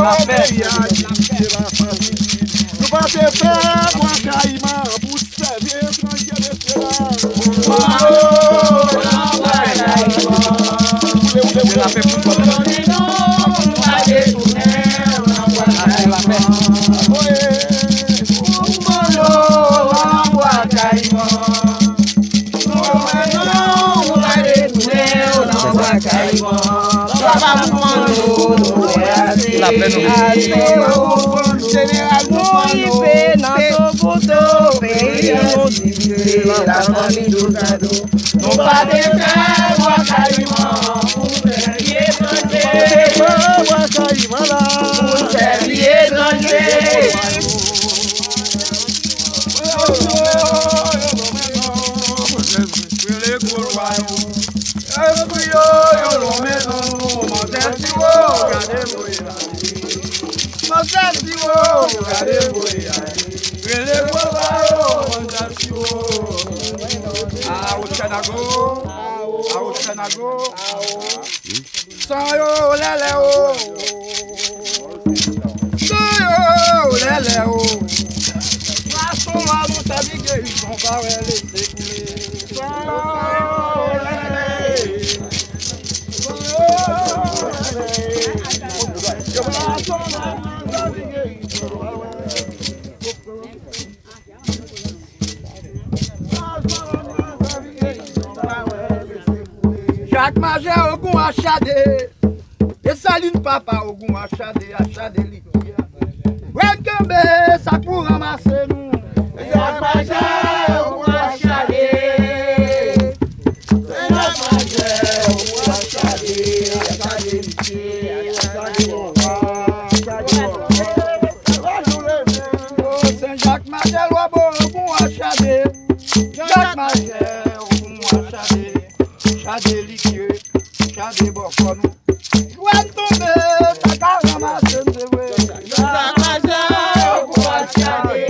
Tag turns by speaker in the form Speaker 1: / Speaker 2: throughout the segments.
Speaker 1: La paix. Nous pas te faire moi caïman pour servir étranger de cela. La paix pour toi. La paix Jacques Major Ogun Achade, et Saline Papa Ogun Achade, Achade Likia. Wenkembe, ça pour ramasser nous. Jacques Major Ogun Achade, Jacques Major Ogun Achade, Achade Likia, Achade Likia. Saint-Jacques Major Ogun Achade, Jacques Major Ogun Achade. Chade liquide, chade bokonou. Jouen tombe, taka ramase mzewe. Jacques Major Ogun Achade,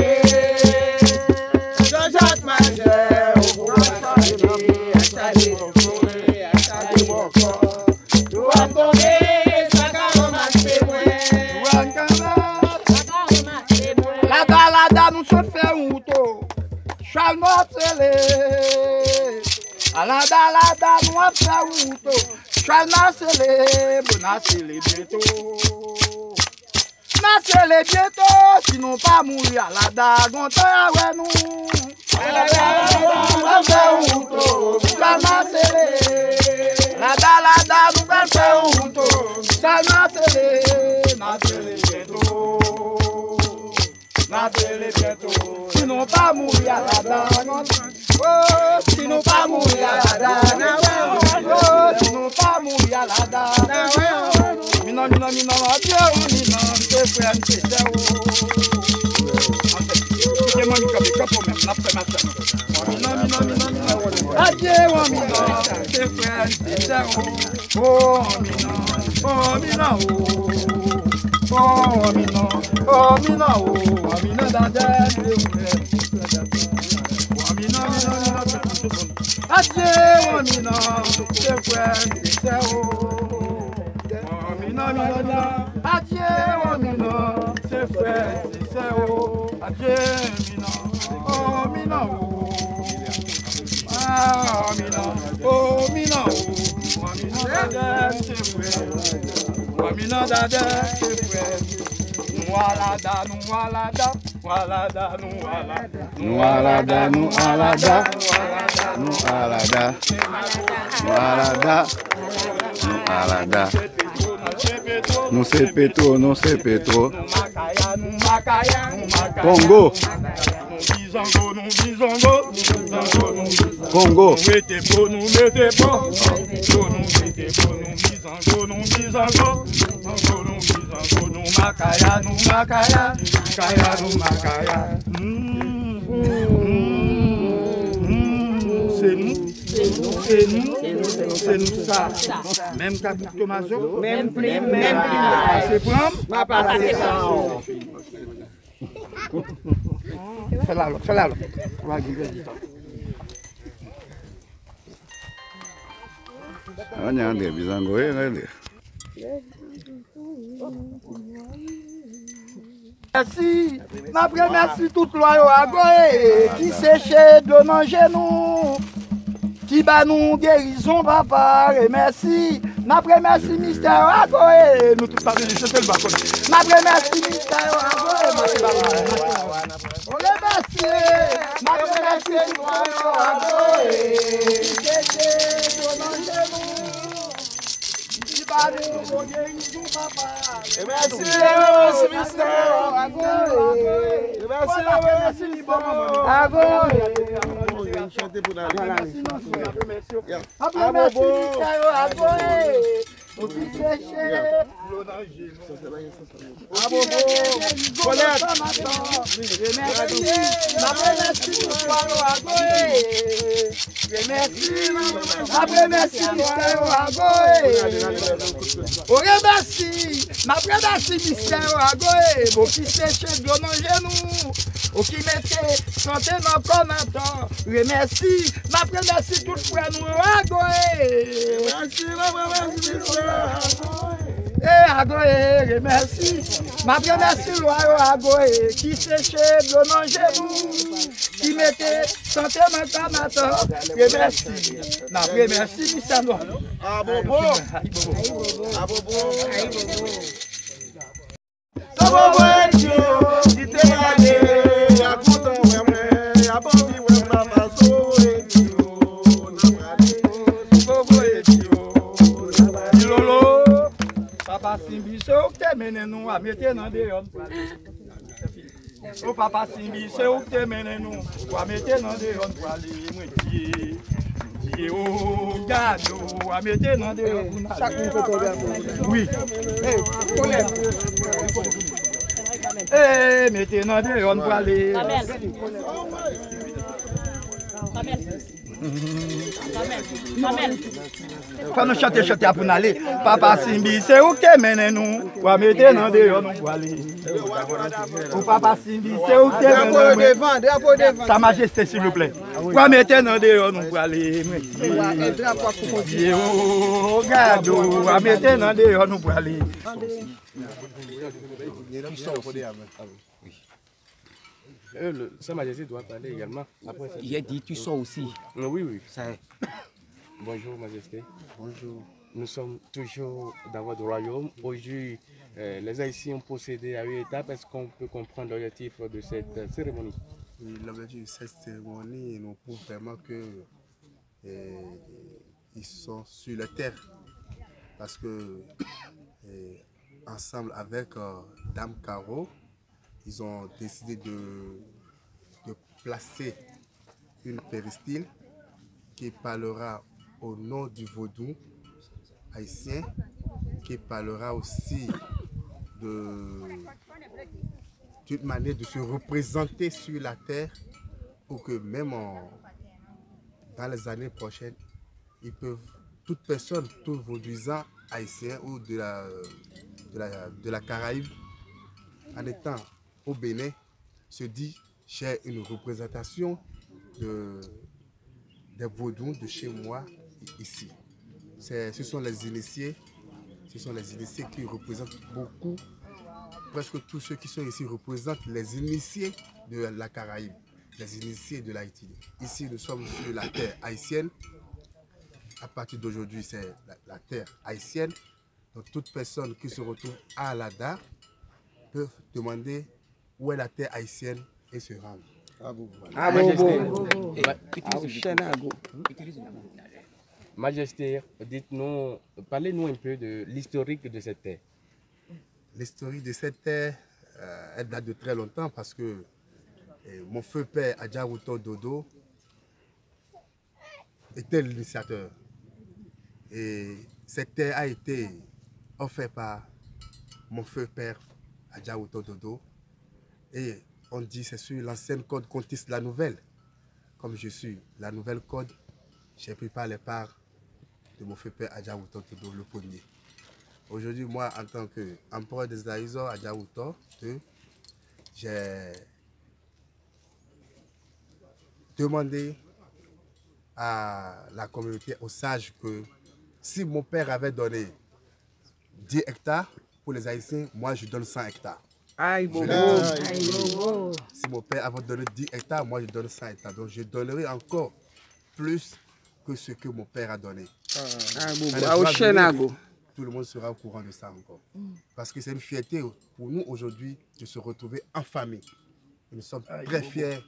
Speaker 1: Jacques Major Ogun Achade, Achade liquide, achade bokonou. Jouen tombe, taka ramase mzewe. Jouen tombe, taka ramase mzewe. Lada nous se fait un outo, chal mortele. Alada nous a fait outo, chal na célébreto. Na célébreto, sinon pas mourir alada, gonta ouais nous. Alada nous a fait outo, chal na célébreto. Lada nous a fait outo, chal na célébreto. Na célébreto, sinon pas mourir alada, oh, sinon pas mourir alada, oh, sinon pas mourir alada. Minon, Dieu, minon, c'est frère, c'est ça. C'est moi qui capte pour même, la première matin. Minon, adieu, minon, c'est frère, c'est ça. Oh, minon, d'adèle, Nous c'est pétro. Congo. Congo. C'est nous ça. Même Kabou Tomaso. Même prix. C'est prendre. Ma passe. Fais-la. On va guider. On y a des bisangos, Merci, merci tout loyau à Goé, qui séchait de nos genoux, qui bat nous guérison, papa, et merci. Merci, mystère à Goé, nous tous parlons de chanter le bacon. Merci, mystère à Goé, on les merci, merci tout loyau à Goé, qui séchait de nos genoux. Merci, mystère. Merci, mystère à Goé, bon qui séchait de nos genoux, au qui mettait santé dans le connateur. Merci, merci tout frère nous à Goé. Merci, mystère. Eh, à Goé, merci. Merci, loyau à Goé, qui séchait de nos genoux, qui mettait santé dans le connateur. Merci, merci, mystère noir. Ah, bobo. Ah, bobo. Papa Simbi, c'est où que mène nous à mettre dans des ronds. Oh papa Simbi, c'est où que mène nous à mettre dans des ronds pour aller. Oh, gado, à mettre dans des ronds. Oui. Eh, mettez dans des ronds pour aller. Quand nous chantons pour aller, Papa Simbi, c'est où que mène nous? Ou à mettre dans des ronds pour aller. Oh Papa Simbi, c'est où que mène nous? Sa Majesté, s'il vous plaît. Ou à mettre dans des ronds pour aller. Oh, gado, à mettre dans des ronds pour aller.
Speaker 2: Sa Majesté doit parler également. Après,
Speaker 3: il a dit tu sors aussi.
Speaker 2: Oui, oui.
Speaker 3: Ça...
Speaker 2: Bonjour Majesté.
Speaker 3: Bonjour.
Speaker 2: Nous sommes toujours dans votre royaume. Aujourd'hui, les Haïtiens ont procédé à une étape. Est-ce qu'on peut comprendre l'objectif de cette cérémonie?
Speaker 4: Oui, l'objectif de cette cérémonie nous prouve vraiment que ils sont sur la terre. Parce que ensemble avec Dame Caro, ils ont décidé de placer une péristyle qui parlera au nom du vaudou haïtien, qui parlera aussi d'une manière de se représenter sur la terre pour que même dans les années prochaines, ils peuvent, toute personne, tout vaudouisant haïtien ou de la Caraïbe, en étant au Bénin, se dit j'ai une représentation des vaudous de chez moi ici. Ce sont les initiés qui représentent beaucoup, presque tous ceux qui sont ici représentent les initiés de la Caraïbe, les initiés de l'Haïti. Ici, nous sommes sur la terre haïtienne. À partir d'aujourd'hui, c'est la terre haïtienne. Donc, toute personne qui se retrouve à Alada peut demander où est la terre haïtienne et se rendre.
Speaker 2: Majesté, dites-nous, parlez-nous un peu de l'historique de cette terre.
Speaker 4: L'historique de cette terre, elle date de très longtemps parce que mon feu père Adjarouton Dodo était l'initiateur. Et cette terre a été offerte par mon feu père Adjarouton Dodo. Et on dit c'est sur l'ancienne code qu'on tisse la nouvelle. Comme je suis la nouvelle code, j'ai pris par les parts de mon feu père Adjarouton Dodo, le premier. Aujourd'hui, moi, en tant qu'empereur des Aïzors Adjarouton, j'ai demandé à la communauté, aux sages, que si mon père avait donné 10 hectares. Pour les Haïtiens, moi je donne 100 hectares.
Speaker 1: Aïe, bobo.
Speaker 3: Aïe, bobo.
Speaker 4: Si mon père avait donné 10 hectares, moi je donne 100 hectares. Donc je donnerai encore plus que ce que mon père a donné.
Speaker 1: Aïe, bobo. Ah, au Chenago.
Speaker 4: Tout le monde sera au courant de ça encore. Parce que c'est une fierté pour nous aujourd'hui de se retrouver en famille. Et nous sommes très fiers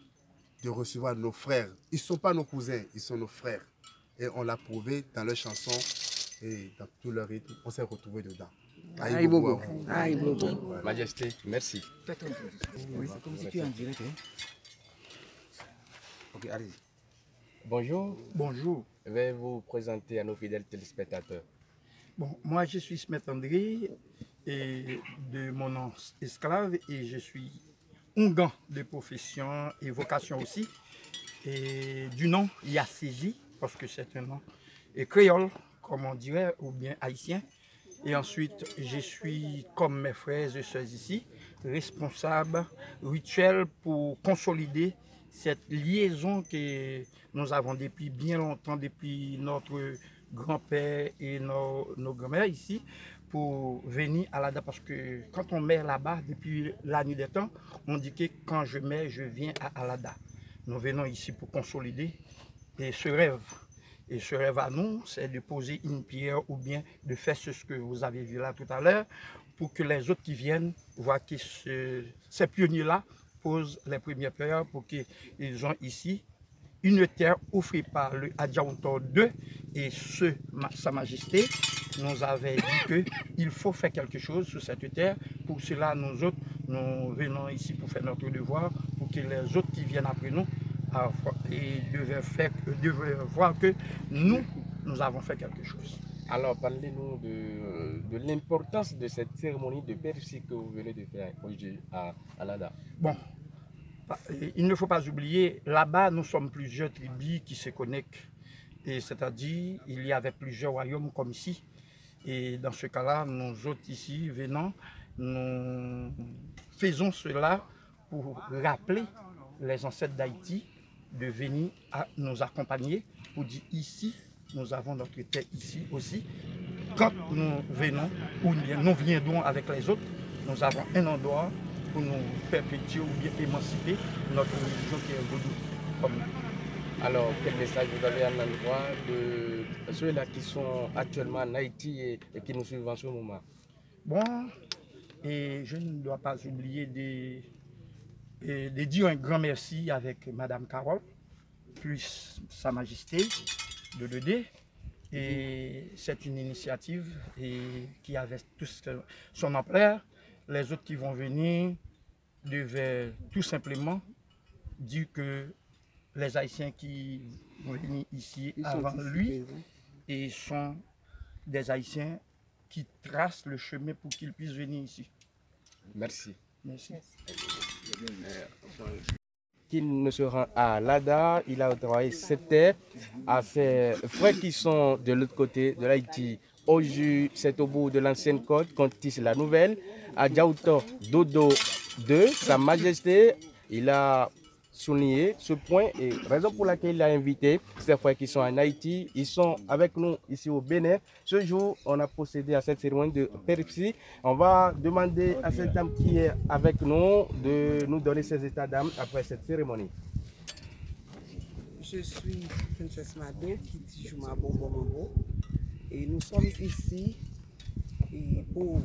Speaker 4: de recevoir nos frères. Ils ne sont pas nos cousins, ils sont nos frères. Et on l'a prouvé dans leurs chansons et dans tout leur rythme. On s'est retrouvés dedans.
Speaker 1: Aïe, bobo. Aïe, bobo.
Speaker 2: Majesté, merci.
Speaker 3: Oui, c'est comme si tu es en direct. Hein? Ok, allez-y.
Speaker 2: Bonjour,
Speaker 5: Bonjour.
Speaker 2: veuillez vous présenter à nos fidèles téléspectateurs.
Speaker 5: Bon, moi je suis Smet André et de mon nom esclave et je suis Ongan de profession et vocation aussi. Et du nom Yassiji, parce que c'est un nom créole, comme on dirait, ou bien haïtien. Et ensuite, je suis, comme mes frères et sœurs ici, responsable rituel pour consolider cette liaison que nous avons depuis bien longtemps, depuis notre grand-père et nos grands-mères ici, pour venir à Alada. Parce que quand on met là-bas, depuis la nuit des temps, on dit que quand je mets, je viens à Alada. Nous venons ici pour consolider et ce rêve. Et ce rêve à nous, c'est de poser une pierre ou bien de faire ce que vous avez vu là tout à l'heure pour que les autres qui viennent voient que ces pionniers-là posent les premières pierres pour qu'ils ont ici une terre offerte par le Adjaoutor II et Sa Majesté nous avait dit qu'il faut faire quelque chose sur cette terre. Pour cela, nous autres, nous venons ici pour faire notre devoir, pour que les autres qui viennent après nous et devaient voir que nous avons fait quelque chose.
Speaker 2: Alors, parlez-nous de l'importance de cette cérémonie de périphérie que vous venez de faire aujourd'hui à Alada.
Speaker 5: Bon, il ne faut pas oublier, là-bas, nous sommes plusieurs tribus qui se connectent. C'est-à-dire, il y avait plusieurs royaumes comme ici. Et dans ce cas-là, nous autres ici, venant, nous faisons cela pour rappeler les ancêtres d'Haïti de venir nous accompagner pour dire ici, nous avons notre terre ici aussi. Quand nous venons, ou bien nous viendrons avec les autres, nous avons un endroit pour nous perpétuer ou bien émanciper notre religion qui est vaudou comme nous.
Speaker 2: Alors, quel message vous avez à l'endroit de ceux-là qui sont actuellement en Haïti et qui nous suivent en ce moment?
Speaker 5: Bon, et je ne dois pas oublier de dire un grand merci avec Madame Carole, plus Sa Majesté de Dedé. Et c'est une initiative qui avait tout son ampleur. Les autres qui vont venir devaient tout simplement dire que les Haïtiens qui vont venir ici avant lui et sont des Haïtiens qui tracent le chemin pour qu'ils puissent venir ici.
Speaker 2: Merci.
Speaker 5: Merci.
Speaker 2: Qu'il ne se rend à Alada, il a travaillé cette terre à ses frères qui sont de l'autre côté de l'Haïti. Aujourd'hui, c'est au bout de l'ancienne côte qu'on tisse la nouvelle. Adjaoutor Dodo II, Sa Majesté, il a souligné ce point et raison pour laquelle il a invité ses frères qui sont en Haïti. Ils sont avec nous ici au Bénin. Ce jour, on a procédé à cette cérémonie de périphérie. On va demander à cette dame qui est avec nous de nous donner ses états d'âme après cette cérémonie.
Speaker 1: Je suis Princesse Madin qui dit Jouma Bonbon Mambo et nous sommes ici pour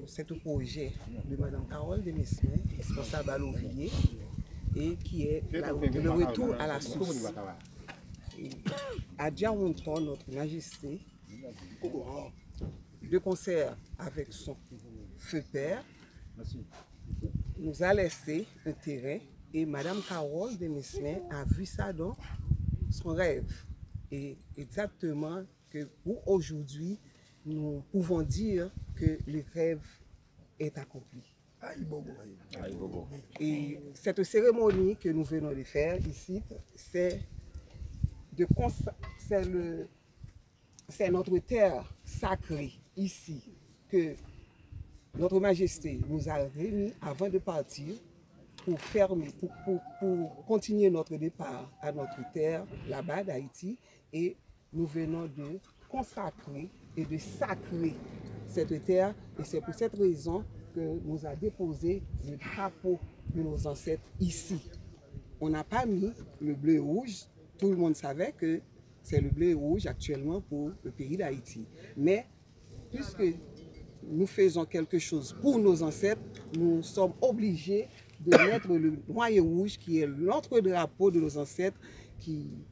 Speaker 1: cet projet de Madame Carole de Mesmer, responsable à l'Ouvrier, et qui est le retour à la source. À Adjaoutor, notre Majesté, de concert avec son feu père, nous a laissé un terrain et Madame Carole de Mesmer a vu ça dans son rêve. Et exactement que pour aujourd'hui, nous pouvons dire que le rêve est accompli. Et cette cérémonie que nous venons de faire ici, c'est notre terre sacrée ici que notre Majesté nous a réunis avant de partir pour continuer notre départ à notre terre là-bas d'Haïti et nous venons de consacrer et de sacrer
Speaker 6: cette terre et c'est pour cette raison que nous avons déposé le drapeau de nos ancêtres ici. On n'a pas mis le bleu et rouge. Tout le monde savait que c'est le bleu et rouge actuellement pour le pays d'Haïti. Mais puisque nous faisons quelque chose pour nos ancêtres, nous sommes obligés de mettre le noir et rouge qui est notre drapeau de nos ancêtres, qui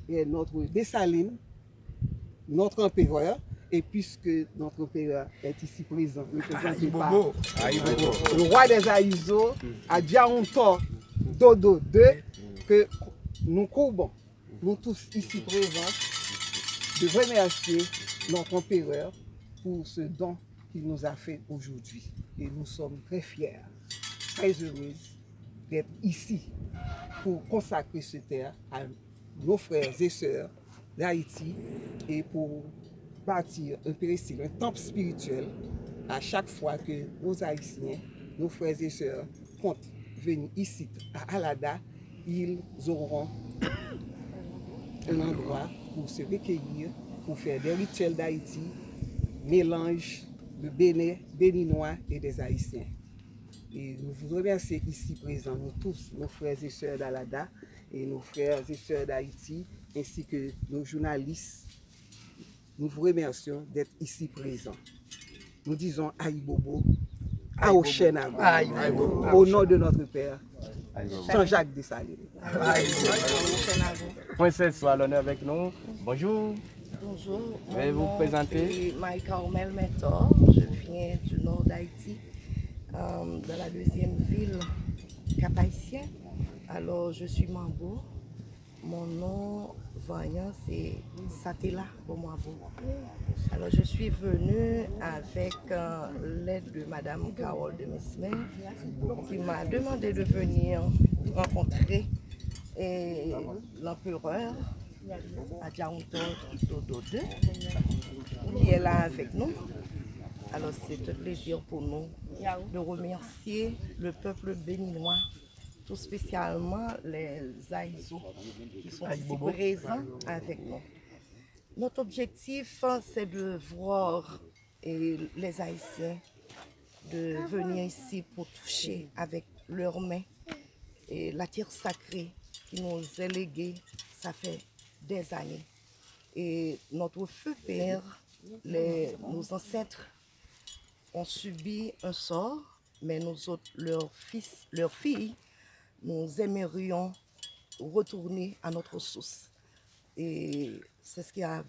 Speaker 6: est notre Dessalines, notre empereur. Et puisque notre empereur est ici présent, le roi des Aïzos, Adjaonto Dodo II, que nous courbons, nous tous ici présents, de remercier notre empereur pour ce don qu'il nous a fait aujourd'hui. Et nous sommes très fiers, très heureux d'être ici pour consacrer cette terre à nos frères et sœurs d'Haïti et pour bâtir un péristyle, un temple spirituel à chaque fois que nos Haïtiens, nos frères et sœurs comptent venir ici à Alada, ils auront un endroit pour se recueillir, pour faire des rituels d'Haïti, mélange de Béninois et des Haïtiens. Et nous vous remercions ici présents, nous tous, nos frères et sœurs d'Alada et nos frères et sœurs d'Haïti, ainsi que nos journalistes. Nous vous remercions d'être ici présents. Nous disons Aïbobo, Aoshenago, au nom de notre Père, Jean-Jacques Dessalines.
Speaker 2: Princesse, soit à l'honneur avec nous. Bonjour.
Speaker 7: Bonjour.
Speaker 2: Veuillez vous présenter.
Speaker 7: Marie-Carmel Mentor. Je viens du nord d'Haïti, de la deuxième ville cap-haïtienne. Alors, je suis Mambo. Mon nom voyant, c'est Satela Bomabo. Alors, je suis venue avec l'aide de Madame Carole de Mesmer, qui m'a demandé de venir rencontrer l'empereur Adjaonto Dodo II, qui est là avec nous. Alors, c'est un plaisir pour nous de remercier le peuple béninois, tout spécialement les Aïzos qui sont ici présents avec nous. Notre objectif, c'est de voir les Haïtiens de venir ici pour toucher avec leurs mains et la terre sacrée qui nous est léguée, ça fait des années. Et notre feu père, nos ancêtres ont subi un sort, mais nous autres, leurs fils, leurs filles, nous aimerions retourner à notre source. Et c'est ce qu'il y a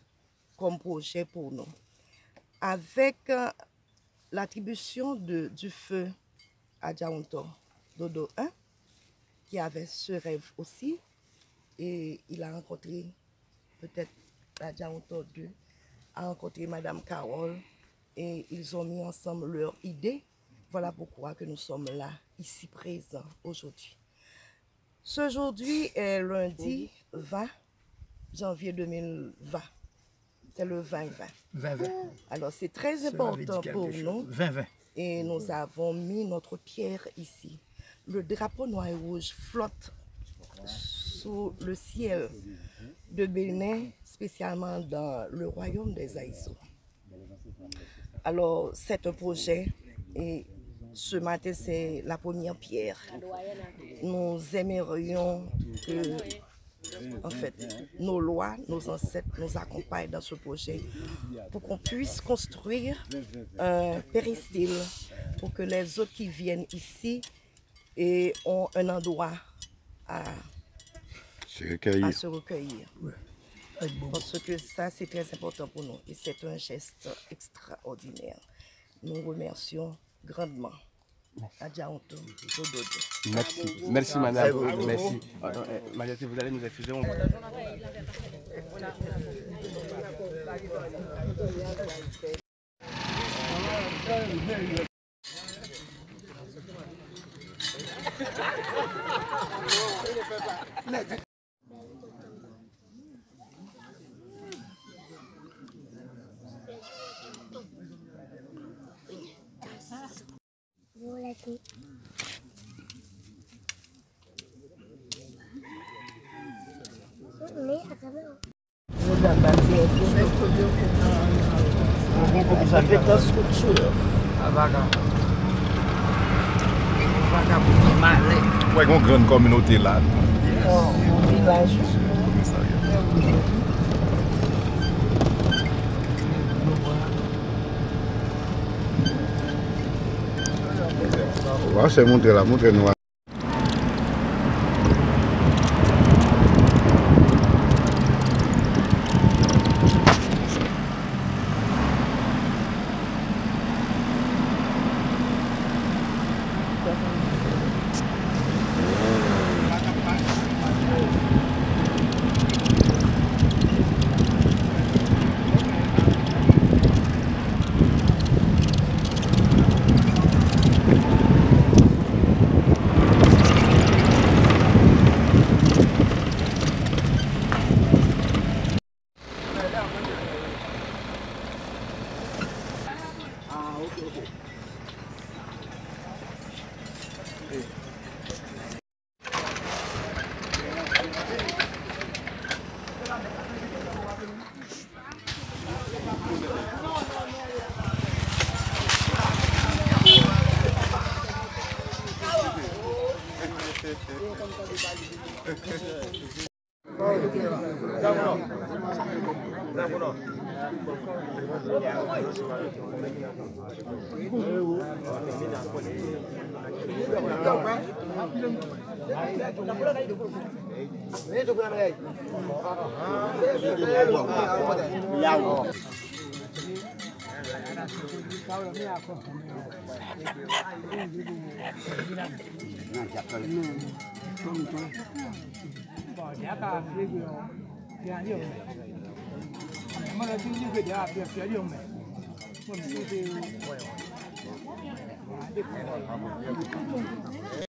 Speaker 7: comme projet pour nous. Avec l'attribution du feu Adjaonto Dodo I, qui avait ce rêve aussi, et il a rencontré, peut-être Adjaonto II, a rencontré Madame Carole, et ils ont mis ensemble leurs idées. Voilà pourquoi que nous sommes là, ici présents aujourd'hui. Ce aujourd'hui est lundi 20 janvier 2020. C'est le 2020. Alors c'est très important pour nous.
Speaker 5: 2020.
Speaker 7: Et nous avons mis notre pierre ici. Le drapeau noir et rouge flotte sous le ciel de Bénin, spécialement dans le royaume des Aïzos. Alors c'est un projet et ce matin, c'est la première pierre. Nous aimerions que, en fait, nos lois, nos ancêtres nous accompagnent dans ce projet pour qu'on puisse construire un péristyle pour que les autres qui viennent ici ont un endroit à se recueillir. Parce que ça, c'est très important pour nous et c'est un geste extraordinaire. Nous remercions grandement Adjaonto Dodo II.
Speaker 2: Merci. Merci madame. Merci. Majesté, vous allez nous excuser.
Speaker 7: compétence culture.
Speaker 8: Ouais, une grande communauté là.
Speaker 7: Au village.
Speaker 9: On va se montrer là, montrez-nous.